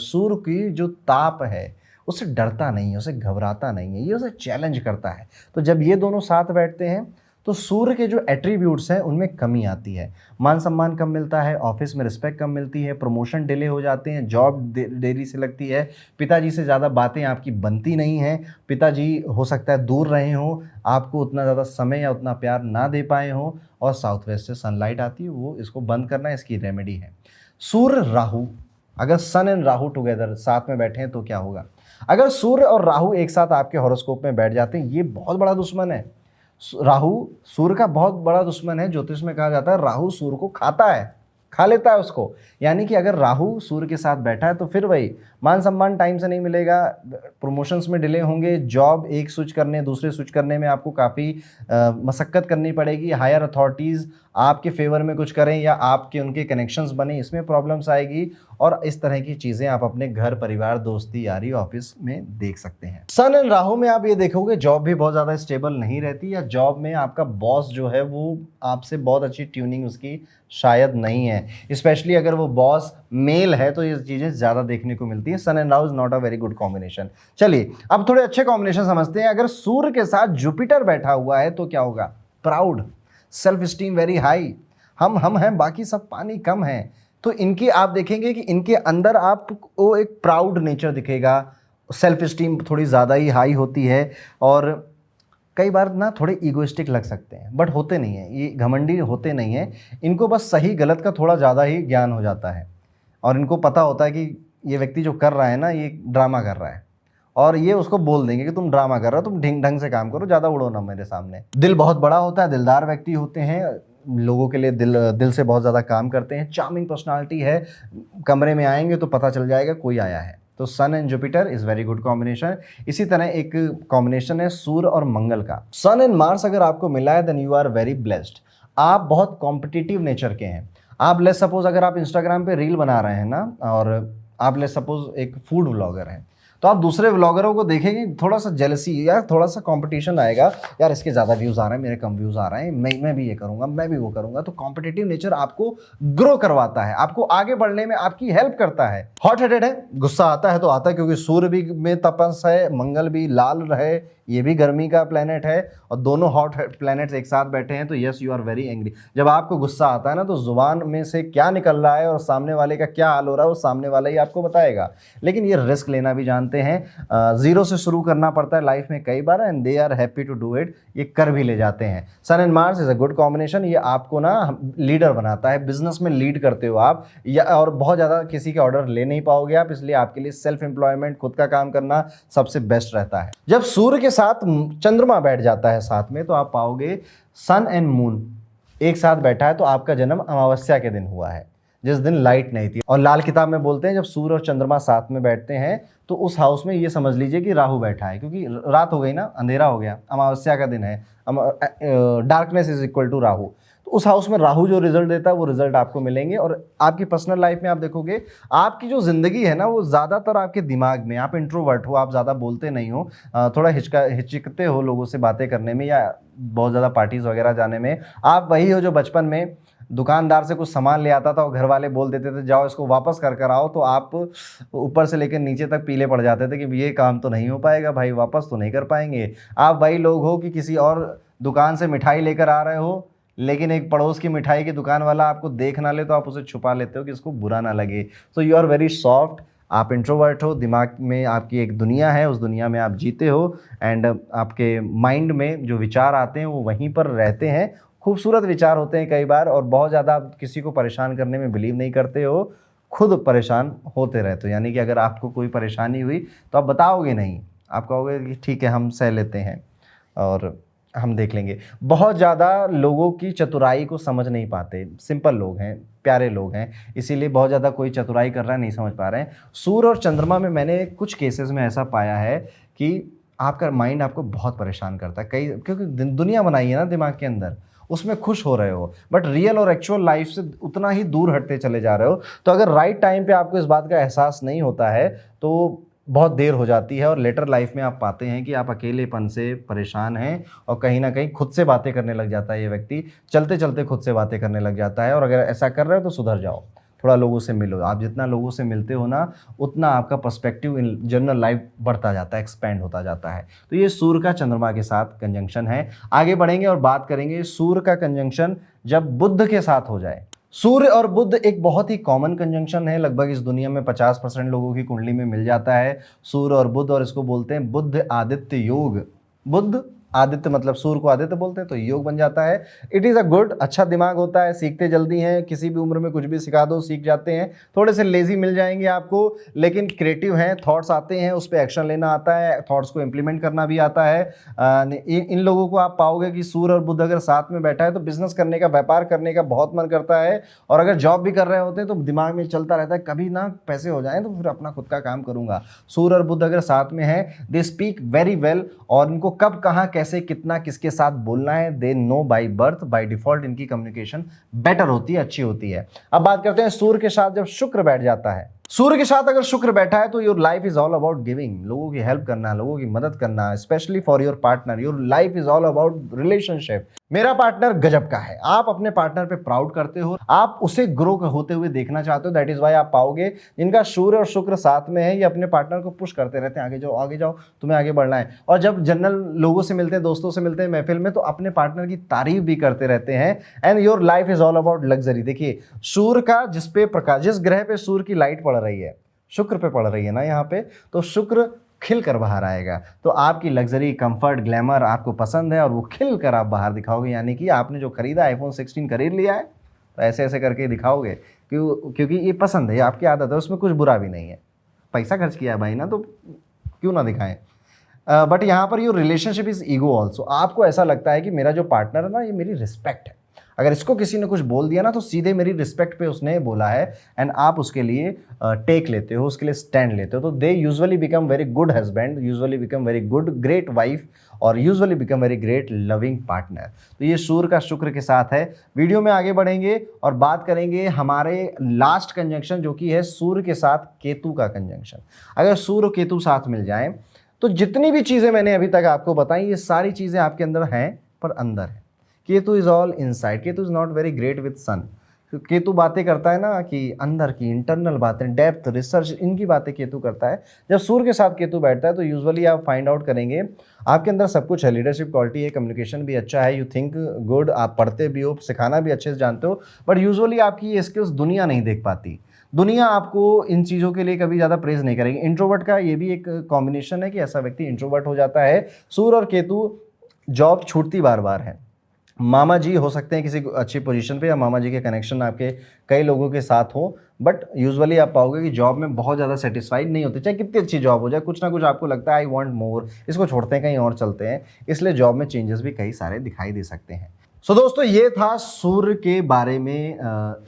सूर्य की जो ताप है उससे डरता नहीं है, उसे घबराता नहीं है, ये उसे चैलेंज करता है। तो जब ये दोनों साथ बैठते हैं तो सूर्य के जो एट्रीब्यूट्स हैं उनमें कमी आती है, मान सम्मान कम मिलता है, ऑफिस में रिस्पेक्ट कम मिलती है, प्रमोशन डिले हो जाते हैं, जॉब देरी से लगती है, पिताजी से ज़्यादा बातें आपकी बनती नहीं हैं, पिताजी हो सकता है दूर रहे हों, आपको उतना ज़्यादा समय या उतना प्यार ना दे पाए हों, और साउथ वेस्ट से सनलाइट आती है, वो इसको बंद करना इसकी रेमेडी है। सूर्य राहु, अगर सन एंड राहु टुगेदर साथ में बैठे हैं तो क्या होगा। अगर सूर्य और राहु एक साथ आपके हॉरोस्कोप में बैठ जाते हैं, ये बहुत बड़ा दुश्मन है। राहु सूर्य का बहुत बड़ा दुश्मन है। ज्योतिष में कहा जाता है राहु सूर्य को खाता है, खा लेता है उसको। यानी कि अगर राहु सूर्य के साथ बैठा है तो फिर वही मान सम्मान टाइम से नहीं मिलेगा, प्रमोशंस में डिले होंगे, जॉब एक स्विच करने दूसरे स्विच करने में आपको काफ़ी मशक्क़त करनी पड़ेगी, हायर अथॉरिटीज़ आपके फेवर में कुछ करें या आपके उनके कनेक्शंस बने, इसमें प्रॉब्लम्स आएगी। और इस तरह की चीज़ें आप अपने घर परिवार दोस्ती यारी ऑफिस में देख सकते हैं। सन एंड राहु में आप ये देखोगे जॉब भी बहुत ज़्यादा स्टेबल नहीं रहती, या जॉब में आपका बॉस जो है वो आपसे बहुत अच्छी ट्यूनिंग उसकी शायद नहीं है, स्पेशली अगर वो बॉस मेल है तो ये चीज़ें ज़्यादा देखने को मिलती है। Sun and Rahu is not a very good combination. चलिए अब थोड़े अच्छे कॉम्बिनेशन समझते हैं। अगर सूर्य के साथ जुपिटर बैठा हुआ है तो क्या होगा। Proud, self esteem very high, हम हैं बाकी सब पानी कम है। तो इनकी आप देखेंगे कि इनके अंदर आपको एक प्राउड नेचर दिखेगा, सेल्फ स्टीम थोड़ी ज़्यादा ही हाई होती है, और कई बार ना थोड़े ईगोइस्टिक लग सकते हैं बट होते नहीं हैं, ये घमंडी होते नहीं हैं। इनको बस सही गलत का थोड़ा ज़्यादा ही ज्ञान हो जाता है और इनको पता होता है कि ये व्यक्ति जो कर रहा है ना ये ड्रामा कर रहा है, और ये उसको बोल देंगे कि तुम ड्रामा कर रहे हो, तुम ढंग से काम करो, ज़्यादा उड़ो ना मेरे सामने। दिल बहुत बड़ा होता है, दिलदार व्यक्ति होते हैं, लोगों के लिए दिल से बहुत ज़्यादा काम करते हैं, चार्मिंग पर्सनालिटी है, कमरे में आएंगे तो पता चल जाएगा कोई आया है। तो sun and Jupiter is very good combination. इसी तरह एक कॉम्बिनेशन है सूर्य और मंगल का। सन एंड मार्स अगर आपको मिला है then you are very blessed. आप बहुत कॉम्पिटिटिव नेचर के हैं। आप लेट्स सपोज अगर आप इंस्टाग्राम पे रील बना रहे हैं ना, और आप लेट्स सपोज एक फूड व्लॉगर हैं, तो आप दूसरे व्लॉगरों को देखेंगे थोड़ा सा जेलसी या थोड़ा सा कंपटीशन आएगा, यार इसके ज़्यादा व्यूज़ आ रहे हैं मेरे कम व्यूज़ आ रहे हैं, मैं भी ये करूँगा, मैं भी वो करूँगा। तो कॉम्पिटिटिव नेचर आपको ग्रो करवाता है, आपको आगे बढ़ने में आपकी हेल्प करता है। हॉट हेडेड है, गुस्सा आता है तो आता है, क्योंकि सूर्य भी में तपस है, मंगल भी लाल रहे, ये भी गर्मी का प्लेनेट है, और दोनों हॉट प्लैनेट्स एक साथ बैठे हैं तो yes you are very angry. जब आपको गुस्सा आता है ना तो जुबान में से क्या निकल रहा है और सामने वाले का क्या हाल हो रहा है वो सामने वाला ही आपको बताएगा। लेकिन ये रिस्क लेना भी जानते हैं, जीरो से शुरू करना पड़ता है लाइफ में कई बार, and they are happy to do it, ये कर भी ले जाते हैं। Sun and Mars is a good combination. ये आपको ना लीडर बनाता है, बिजनेस में लीड करते हो आप, या और बहुत ज़्यादा किसी के ऑर्डर ले नहीं पाओगे आप, इसलिए आपके लिए सेल्फ एम्प्लॉयमेंट, खुद का काम करना सबसे बेस्ट रहता है। जब सूर्य के साथ चंद्रमा बैठ जाता है साथ में तो आप पाओगे सन एंड मून एक साथ बैठा है तो आपका जन्म अमावस्या के दिन हुआ है, जिस दिन लाइट नहीं थी। और लाल किताब में बोलते हैं जब सूर्य और चंद्रमा साथ में बैठते हैं तो उस हाउस में ये समझ लीजिए कि राहु बैठा है, क्योंकि रात हो गई ना, अंधेरा हो गया, अमावस्या का दिन है, darkness is equal to Rahu. तो उस हाउस में राहु जो रिजल्ट देता है वो रिजल्ट आपको मिलेंगे। और आपकी पर्सनल लाइफ में आप देखोगे आपकी जो ज़िंदगी है ना वो ज़्यादातर आपके दिमाग में, आप इंट्रोवर्ट हो, आप ज़्यादा बोलते नहीं हो, थोड़ा हिचकते हो लोगों से बातें करने में या बहुत ज़्यादा पार्टीज़ वगैरह जाने में। आप वही हो जो बचपन में दुकानदार से कुछ सामान ले आता था और घर वाले बोल देते थे जाओ इसको वापस कर कर आओ, तो आप ऊपर से लेकर नीचे तक पीले पड़ जाते थे कि ये काम तो नहीं हो पाएगा भाई, वापस तो नहीं कर पाएंगे। आप वही लोग हो कि किसी और दुकान से मिठाई लेकर आ रहे हो, लेकिन एक पड़ोस की मिठाई की दुकान वाला आपको देख ना ले तो आप उसे छुपा लेते हो कि इसको बुरा ना लगे। So you are very soft, आप इंट्रोवर्ट हो, दिमाग में आपकी एक दुनिया है, उस दुनिया में आप जीते हो, एंड आपके माइंड में जो विचार आते हैं वो वहीं पर रहते हैं। खूबसूरत विचार होते हैं कई बार, और बहुत ज़्यादा आप किसी को परेशान करने में बिलीव नहीं करते हो, खुद परेशान होते रहते हो, यानी कि अगर आपको कोई परेशानी हुई तो आप बताओगे नहीं, आप कहोगे कि ठीक है हम सह लेते हैं और हम देख लेंगे। बहुत ज़्यादा लोगों की चतुराई को समझ नहीं पाते, सिंपल लोग हैं, प्यारे लोग हैं, इसीलिए बहुत ज़्यादा कोई चतुराई कर रहा है नहीं समझ पा रहे हैं। सूर्य और चंद्रमा में मैंने कुछ केसेस में ऐसा पाया है कि आपका माइंड आपको बहुत परेशान करता है, कई क्योंकि दुनिया बनाई है ना दिमाग के अंदर, उसमें खुश हो रहे हो बट रियल और एक्चुअल लाइफ से उतना ही दूर हटते चले जा रहे हो। तो अगर राइट टाइम पे आपको इस बात का एहसास नहीं होता है तो बहुत देर हो जाती है और लेटर लाइफ में आप पाते हैं कि आप अकेलेपन से परेशान हैं और कहीं ना कहीं खुद से बातें करने लग जाता है ये व्यक्ति, चलते चलते खुद से बातें करने लग जाता है। और अगर ऐसा कर रहे हो तो सुधर जाओ, थोड़ा लोगों से मिलो। आप जितना लोगों से मिलते हो ना उतना आपका पर्सपेक्टिव इन जनरल लाइफ बढ़ता जाता है, एक्सपेंड होता जाता है। तो ये सूर्य का चंद्रमा के साथ कंजंक्शन है। आगे बढ़ेंगे और बात करेंगे सूर्य का कंजंक्शन जब बुध के साथ हो जाए। सूर्य और बुध एक बहुत ही कॉमन कंजंक्शन है, लगभग इस दुनिया में 50% लोगों की कुंडली में मिल जाता है सूर्य और बुध, और इसको बोलते हैं बुध आदित्य योग। बुध आदित्य मतलब सूर्य को आदित्य बोलते हैं तो योग बन जाता है। इट इज़ अ गुड, अच्छा दिमाग होता है, सीखते जल्दी हैं, किसी भी उम्र में कुछ भी सिखा दो सीख जाते हैं। थोड़े से लेजी मिल जाएंगे आपको लेकिन क्रिएटिव हैं, थॉट्स आते हैं, उस पर एक्शन लेना आता है, थॉट्स को इम्प्लीमेंट करना भी आता है। इन लोगों को आप पाओगे कि सूर्य और बुध अगर साथ में बैठा है तो बिजनेस करने का, व्यापार करने का बहुत मन करता है, और अगर जॉब भी कर रहे होते हैं तो दिमाग में चलता रहता है कभी ना पैसे हो जाएं तो फिर अपना खुद का काम करूंगा। सूर्य और बुध अगर साथ में है दे स्पीक वेरी वेल, और इनको कब कहाँ कैसे कितना किसके साथ बोलना है they know by birth, by default इनकी कम्युनिकेशन बेटर होती है, अच्छी होती है। अब बात करते हैं सूर्य के साथ जब शुक्र बैठ जाता है। सूर्य के साथ अगर शुक्र बैठा है तो your life is all about giving, लोगों की हेल्प करना, लोगों की मदद करना, specially for your partner. Your life is all about relationship. मेरा पार्टनर गजब का है, आप अपने पार्टनर पे प्राउड करते हो, आप उसे ग्रो होते हुए देखना चाहते हो। दैट इज वाई आप पाओगे जिनका सूर्य और शुक्र साथ में है ये अपने पार्टनर को पुश करते रहते हैं, आगे जाओ तुम्हें आगे बढ़ना है। और जब जनरल लोगों से मिलते हैं, दोस्तों से मिलते हैं महफिल में, तो अपने पार्टनर की तारीफ भी करते रहते हैं। And your life is all about luxury. देखिए सूर्य का जिस पे प्रकाश, जिस ग्रह पे सूर्य की लाइट पड़ रही है, शुक्र पे पड़ रही है ना यहाँ पे, तो शुक्र खिल कर बाहर आएगा। तो आपकी लग्जरी, कंफर्ट, ग्लैमर आपको पसंद है और वो खिल कर आप बाहर दिखाओगे, यानी कि आपने जो खरीदा iPhone 16 खरीद लिया है तो ऐसे ऐसे करके दिखाओगे क्योंकि ये पसंद है, ये आपकी आदत है, उसमें कुछ बुरा भी नहीं है, पैसा खर्च किया है भाई ना तो क्यों ना दिखाएं। बट यहाँ per your relationship is ego also. आपको ऐसा लगता है कि मेरा जो पार्टनर है ना ये मेरी रिस्पेक्ट है, अगर इसको किसी ने कुछ बोल दिया ना तो सीधे मेरी रिस्पेक्ट पे उसने बोला है, एंड आप उसके लिए टेक लेते हो, उसके लिए स्टैंड लेते हो। तो they usually become very good husband, usually become very good great wife, और usually become very great loving partner. तो ये सूर्य का शुक्र के साथ है। वीडियो में आगे बढ़ेंगे और बात करेंगे हमारे लास्ट कंजंक्शन जो कि है सूर्य के साथ केतु का कंजंक्शन। अगर सूर्य केतु साथ मिल जाए तो जितनी भी चीज़ें मैंने अभी तक आपको बताई ये सारी चीज़ें आपके अंदर हैं पर अंदर है। Ketu is all inside, Ketu is not very great with sun. Ketu बातें करता है ना कि अंदर की इंटरनल बातें, डेप्थ, रिसर्च, इनकी बातें केतु करता है। जब सूर्य के साथ केतु बैठता है तो यूजुअली आप फाइंड आउट करेंगे आपके अंदर सब कुछ है, लीडरशिप क्वालिटी है, कम्युनिकेशन भी अच्छा है, यू थिंक गुड, आप पढ़ते भी हो, सिखाना भी अच्छे से जानते हो, बट यूजुअली आपकी ये स्किल्स दुनिया नहीं देख पाती। दुनिया आपको इन चीज़ों के लिए कभी ज़्यादा प्रेज नहीं करेगी। इंट्रोवर्ट का ये भी एक कॉम्बिनेशन है कि ऐसा व्यक्ति इंट्रोवर्ट हो जाता है। सूर्य और केतु जॉब छूटती बार बार है। मामा जी हो सकते हैं किसी अच्छी पोजीशन पे, या मामा जी के कनेक्शन आपके कई लोगों के साथ हो, बट यूजुअली आप पाओगे कि जॉब में बहुत ज़्यादा सेटिस्फाइड नहीं होते, चाहे कितनी अच्छी जॉब हो जाए, कुछ ना कुछ आपको लगता है आई वांट मोर, इसको छोड़ते हैं कहीं और चलते हैं, इसलिए जॉब में चेंजेस भी कई सारे दिखाई दे सकते हैं। सो दोस्तों ये था सूर्य के बारे में,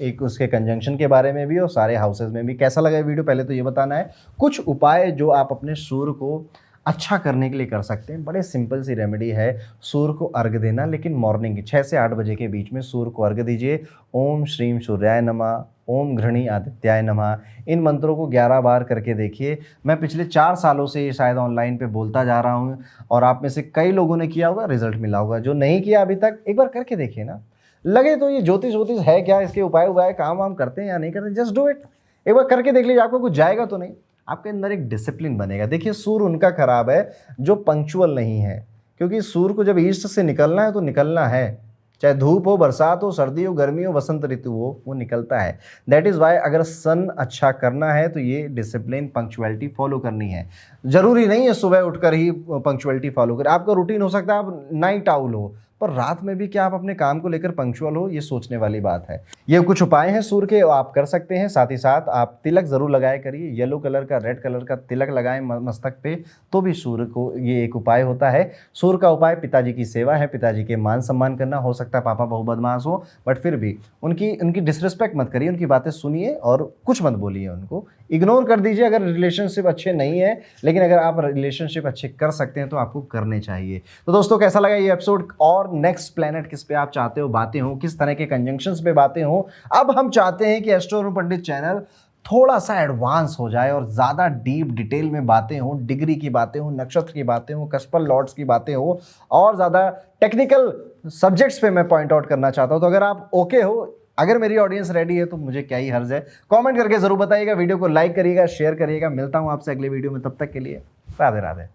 एक उसके कंजंक्शन के बारे में भी और सारे हाउसेज में भी। कैसा लगा ये वीडियो पहले तो ये बताना है। कुछ उपाय जो आप अपने सूर्य को अच्छा करने के लिए कर सकते हैं, बड़े सिंपल सी रेमेडी है। सूर्य को अर्घ देना, लेकिन मॉर्निंग 6 से 8 बजे के बीच में सूर्य को अर्घ दीजिए। ओम श्रीम सूर्याय नमः, ओम घृणी आदित्याय नमः, इन मंत्रों को 11 बार करके देखिए। मैं पिछले 4 सालों से ये शायद ऑनलाइन पे बोलता जा रहा हूँ और आप में से कई लोगों ने किया होगा, रिजल्ट मिला होगा। जो नहीं किया अभी तक एक बार करके देखिए ना, लगे तो ये ज्योतिष वोतिष है क्या, इसके उपाय काम वाम करते हैं या नहीं करते, जस्ट डू इट। एक बार करके देख लीजिए, आपको कुछ जाएगा तो नहीं, आपके अंदर एक डिसिप्लिन बनेगा। देखिए सूर्य उनका खराब है जो पंक्चुअल नहीं है, क्योंकि सूर्य को जब ईस्ट से निकलना है तो निकलना है, चाहे धूप हो, बरसात हो, सर्दी हो, गर्मी हो, वसंत ऋतु हो, वो निकलता है। दैट इज़ वाई अगर सन अच्छा करना है तो ये डिसिप्लिन, पंक्चुअलिटी फॉलो करनी है। जरूरी नहीं है सुबह उठकर ही पंक्चुअलिटी फॉलो करें, आपका रूटीन हो सकता है आप नाइट आउल हो, पर रात में भी क्या आप अपने काम को लेकर पंक्चुअल हो, ये सोचने वाली बात है। ये कुछ उपाय हैं सूर्य के, आप कर सकते हैं। साथ ही साथ आप तिलक जरूर लगाया करिए, येलो कलर का, रेड कलर का तिलक लगाएं मस्तक पे, तो भी सूर्य को ये एक उपाय होता है। सूर्य का उपाय पिताजी की सेवा है, पिताजी के मान सम्मान करना। हो सकता है पापा बहु बदमाश हो, बट फिर भी उनकी डिसरिस्पेक्ट मत करिए, उनकी बातें सुनिए और कुछ मत बोलिए, उनको इग्नोर कर दीजिए अगर रिलेशनशिप अच्छे नहीं है। लेकिन अगर आप रिलेशनशिप अच्छे कर सकते हैं तो आपको करने चाहिए। तो दोस्तों कैसा लगा ये एपिसोड, और नेक्स्ट प्लेनेट किस पे आप चाहते हो बातें हो, किस तरह के कंजंक्शंस पे बातें हो। अब हम चाहते हैं कि एस्ट्रो पंडित चैनल थोड़ा सा एडवांस हो जाए और ज़्यादा डीप डिटेल में बातें हो, डिग्री की बातें हो, नक्षत्र की बातें हो, कस्पल लॉर्ड्स की बातें हो, और ज़्यादा टेक्निकल सब्जेक्ट्स पे मैं पॉइंट आउट करना चाहता हूँ। तो अगर आप ओके हो, अगर मेरी ऑडियंस रेडी है तो मुझे क्या ही हर्ज है, कमेंट करके जरूर बताइएगा, वीडियो को लाइक करिएगा, शेयर करिएगा। मिलता हूँ आपसे अगले वीडियो में, तब तक के लिए राधे राधे।